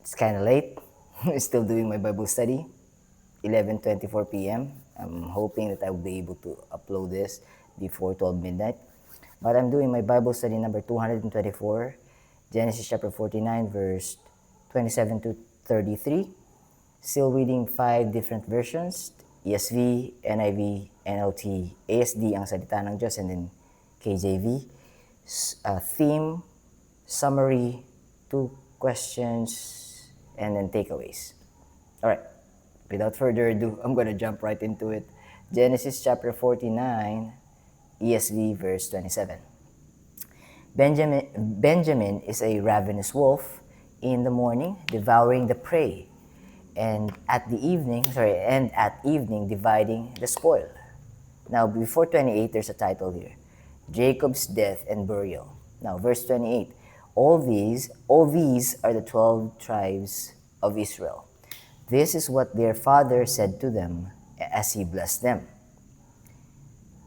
It's kind of late. Still doing my Bible study. 11:24 p.m. I'm hoping that I will be able to upload this before 12 midnight. But I'm doing my Bible study number 224, Genesis chapter 49, verse 27 to 33. Still reading 5 different versions, ESV, NIV, NLT, ASD ang salita ng Diyos, and then KJV. Theme, summary, 2 questions, and then takeaways. All right, without further ado, I'm going to jump right into it. Genesis chapter 49, ESV, verse 27. Benjamin is a ravenous wolf in the morning, devouring the prey, and at evening dividing the spoil. Now, before 28, there's a title here, Jacob's death and burial. Now, verse 28, all these are the 12 tribes of Israel. This is what their father said to them as he blessed them,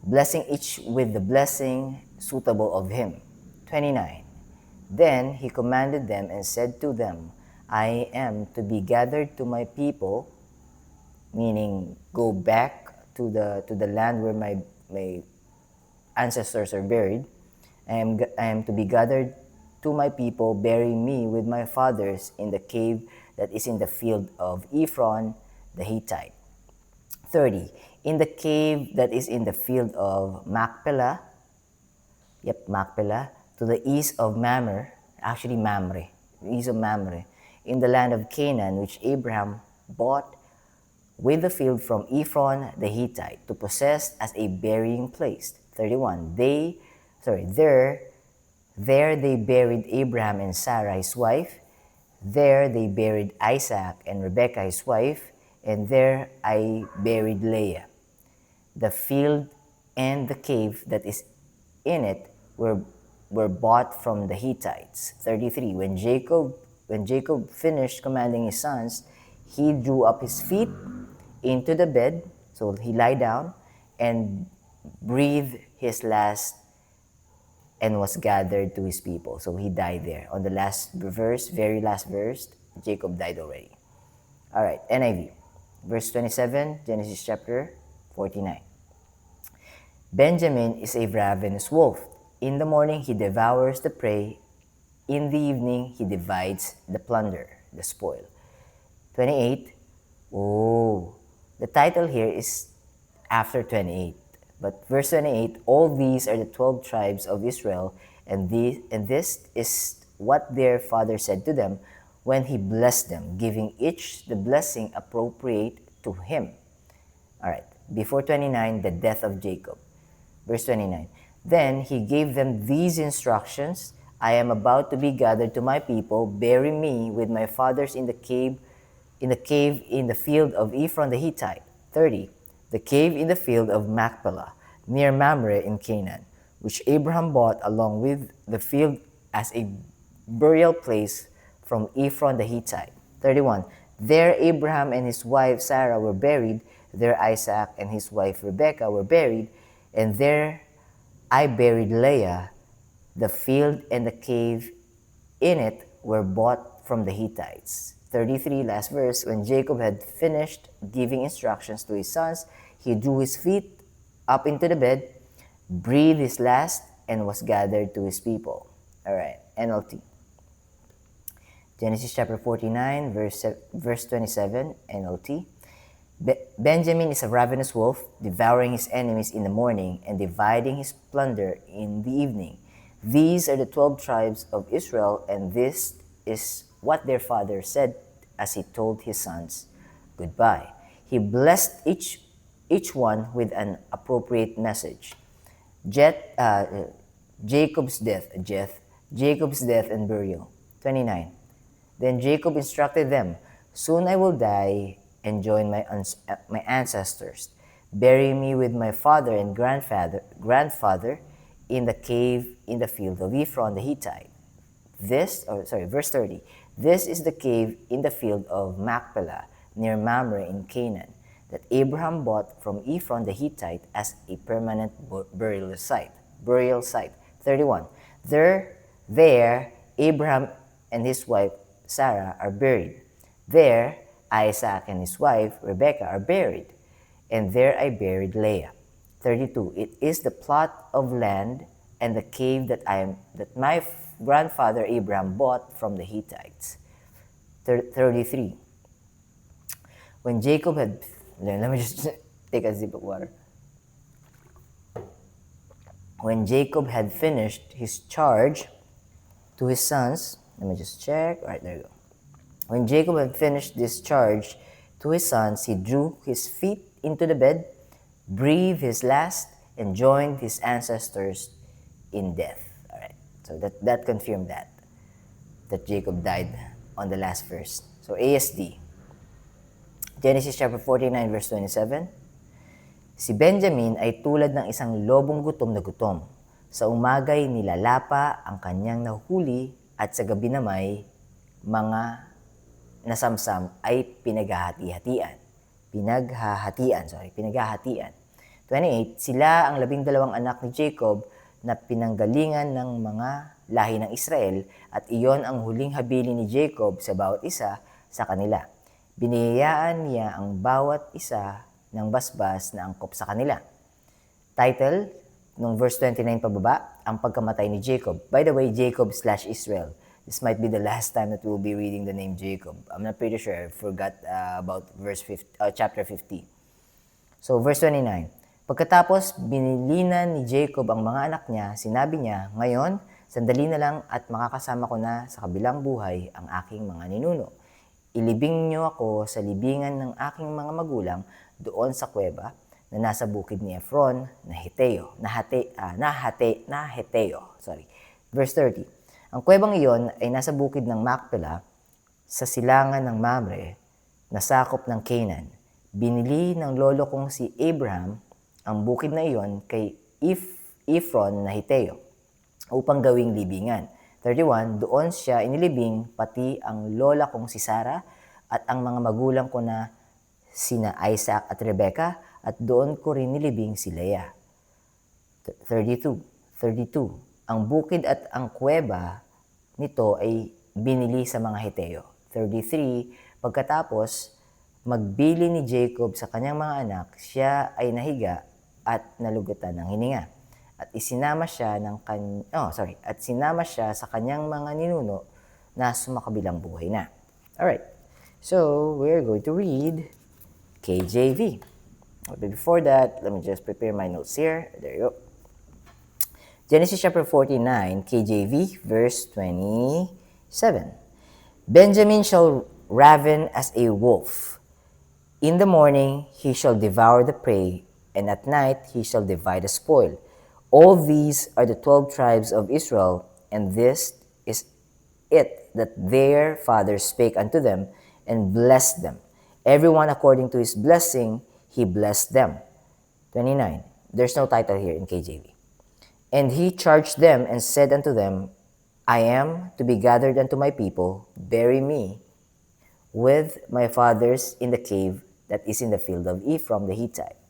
blessing each with the blessing suitable of him. 29, then he commanded them and said to them, I am to be gathered to my people, meaning go back to the land where my ancestors are buried. I am to be gathered to my people, bury me with my fathers in the cave that is in the field of Ephron the Hittite. 30. In the cave that is in the field of Machpelah, to the east of Mamre, east of Mamre, in the land of Canaan, which Abraham bought with the field from Ephron the Hittite to possess as a burying place. 31. There they buried Abraham and Sarah his wife. There they buried Isaac and Rebekah his wife. And there I buried Leah. The field and the cave that is in it were bought from the Hittites. 33. When Jacob finished commanding his sons, he drew up his feet into the bed, so he lay down and breathed his last and was gathered to his people. So he died there. On the last verse, very last verse, Jacob died already. All right, NIV. Verse 27, Genesis chapter 49. Benjamin is a ravenous wolf. In the morning, he devours the prey. In the evening, he divides the plunder, the spoil. 28. The title here is after 28. But verse 28, all these are the 12 tribes of Israel, and this is what their father said to them when he blessed them, giving each the blessing appropriate to him. All right, before 29, the death of Jacob. Verse 29, then he gave them these instructions, I am about to be gathered to my people, bury me with my fathers in the cave in the field of Ephron the Hittite. 30, the cave in the field of Machpelah, near Mamre in Canaan, which Abraham bought along with the field as a burial place from Ephron the Hittite. 31. There Abraham and his wife Sarah were buried, there Isaac and his wife Rebekah were buried, and there I buried Leah. The field and the cave in it were bought from the Hittites. 33, last verse, when Jacob had finished giving instructions to his sons, he drew his feet up into the bed, breathed his last, and was gathered to his people. All right, NLT. Genesis chapter 49, verse 27, NLT. Benjamin is a ravenous wolf, devouring his enemies in the morning and dividing his plunder in the evening. These are the 12 tribes of Israel, and this is what their father said as he told his sons goodbye. He blessed each one with an appropriate message. Jacob's death and burial. 29. Then Jacob instructed them, soon I will die and join my ancestors. Bury me with my father and grandfather in the cave in the field of Ephron the Hittite. Verse 30. This is the cave in the field of Machpelah, near Mamre in Canaan, that Abraham bought from Ephron the Hittite as a permanent burial site. 31. There Abraham and his wife Sarah are buried. There, Isaac and his wife, Rebekah, are buried. And there I buried Leah. 32. It is the plot of land and the cave that my grandfather Abraham bought from the Hittites. 33. When Jacob had... Let me just take a sip of water. When Jacob had finished his charge to his sons... Let me just check. All right, there you go. When Jacob had finished this charge to his sons, he drew his feet into the bed, breathed his last, and joined his ancestors in death. All right. So that confirmed that Jacob died on the last verse. So ASD. Genesis chapter 49 verse 27. Si Benjamin ay tulad ng isang lobong gutom na gutom. Sa umaga'y nilalapa ang kanyang nahuli at sa gabi na may mga nasamsam ay pinaghahati-hatian. Pinaghahatian. 28. Sila ang 12 anak ni Jacob na pinanggalingan ng mga lahi ng Israel at iyon ang huling habili ni Jacob sa bawat isa sa kanila. Biniyayaan niya ang bawat isa ng basbas na angkop sa kanila. Title, nung verse 29 pababa, ang pagkamatay ni Jacob. By the way, Jacob/Israel. This might be the last time that we'll be reading the name Jacob. I'm not pretty sure. I forgot about chapter 50. So, verse 29. Pagkatapos, binilinan ni Jacob ang mga anak niya, sinabi niya, ngayon, sandali na lang at makakasama ko na sa kabilang buhay ang aking mga ninuno. Ilibing niyo ako sa libingan ng aking mga magulang doon sa kuweba na nasa bukid ni Ephron na Heteo. Verse 30. Ang kuwebang iyon ay nasa bukid ng Macpela sa silangan ng Mamre na sakop ng Canaan. Binili ng lolo kong si Abraham ang bukid na iyon kay Ephron na Heteo upang gawing libingan. 31, doon siya inilibing pati ang lola kong si Sarah at ang mga magulang ko na sina Isaac at Rebekah at doon ko rin nilibing si Leah. 32. Ang bukid at ang kuweba nito ay binili sa mga Heteo. 33. Pagkatapos magbili ni Jacob sa kanyang mga anak, siya ay nahiga at nalugutan ng hininga. At sinama siya sa kanyang mga ninuno na sumakabilang buhay na. Alright. So, we're going to read KJV. But before that, let me just prepare my notes here. There you go. Genesis chapter 49, KJV, verse 27. Benjamin shall raven as a wolf. In the morning he shall devour the prey, and at night he shall divide the spoil. All these are the 12 tribes of Israel, and this is it that their fathers spake unto them, and blessed them. Everyone according to his blessing, he blessed them. 29. There's no title here in KJV. And he charged them and said unto them, I am to be gathered unto my people, bury me with my fathers in the cave that is in the field of Ephron the Hittite.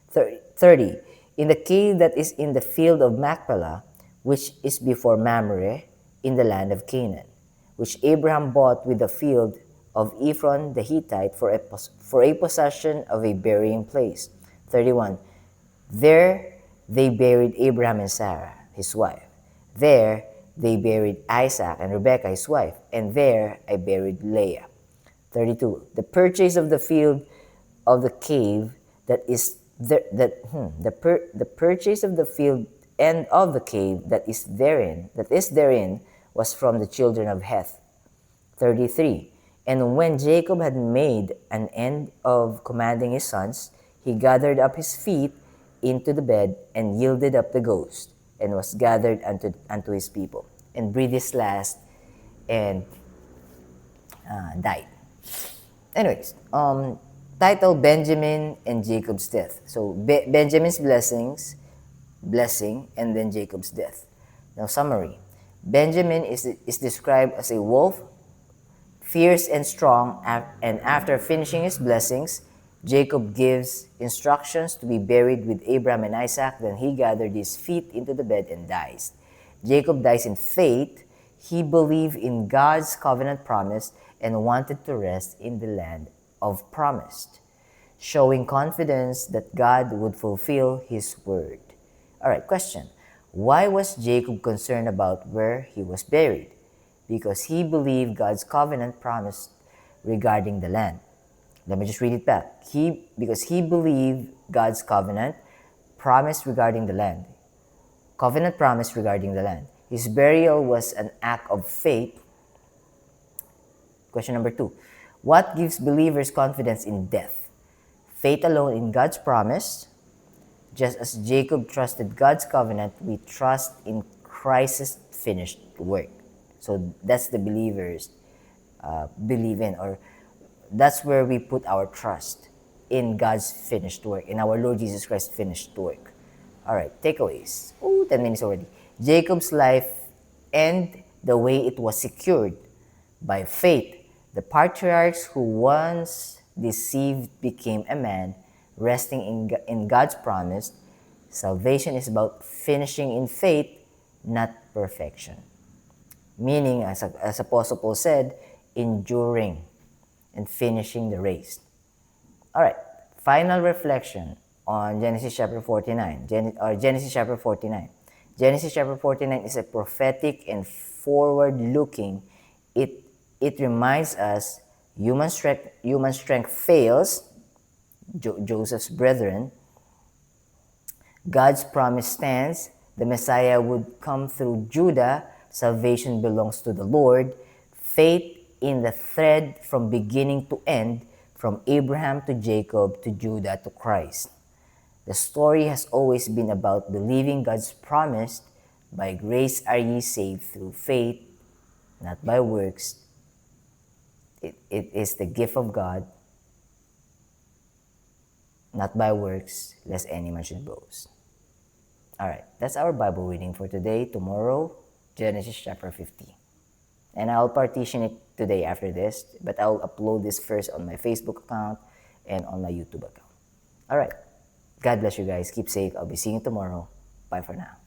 30. In the cave that is in the field of Machpelah, which is before Mamre, in the land of Canaan, which Abraham bought with the field of Ephron the Hittite for a possession of a burying place. 31. There they buried Abraham and Sarah, his wife. There they buried Isaac and Rebekah, his wife. And there I buried Leah. 32. The purchase of the field of the cave that is the purchase of the field and of the cave that is therein was from the children of Heth. 33. And when Jacob had made an end of commanding his sons, he gathered up his feet into the bed and yielded up the ghost, and was gathered unto his people, and breathed his last, and died. Anyways, title Benjamin and Jacob's death. So Benjamin's blessing, and then Jacob's death. Now summary. Benjamin is described as a wolf, fierce and strong, and after finishing his blessings, Jacob gives instructions to be buried with Abraham and Isaac. Then he gathered his feet into the bed and dies. Jacob dies in faith. He believed in God's covenant promise and wanted to rest in the land of promise, showing confidence that God would fulfill His word. All right, question. Why was Jacob concerned about where he was buried? Because he believed God's covenant promise regarding the land. Let me just read it back. Because he believed God's covenant promise regarding the land. Covenant promise regarding the land. His burial was an act of faith. Question number 2. What gives believers confidence in death? Faith alone in God's promise. Just as Jacob trusted God's covenant, we trust in Christ's finished work. So that's the believers believe in, or that's where we put our trust, in God's finished work, in our Lord Jesus Christ's finished work. All right, takeaways. 10 minutes already. Jacob's life and the way it was secured by faith. The patriarchs who once deceived became a man, resting in God's promise. Salvation is about finishing in faith, not perfection. Meaning, as Apostle Paul said, enduring and finishing the race. All right, final reflection on Genesis chapter 49. Genesis chapter 49. Genesis chapter 49 is a prophetic and forward-looking. It reminds us human strength fails, Joseph's brethren. God's promise stands. The Messiah would come through Judah. Salvation belongs to the Lord. Faith in the thread from beginning to end, from Abraham to Jacob to Judah to Christ. The story has always been about believing God's promise. By grace are ye saved through faith, not by works. It is the gift of God, not by works, lest any man should boast. Alright, that's our Bible reading for today. Tomorrow, Genesis chapter 50. And I'll partition it today after this, but I'll upload this first on my Facebook account and on my YouTube account. Alright, God bless you guys. Keep safe. I'll be seeing you tomorrow. Bye for now.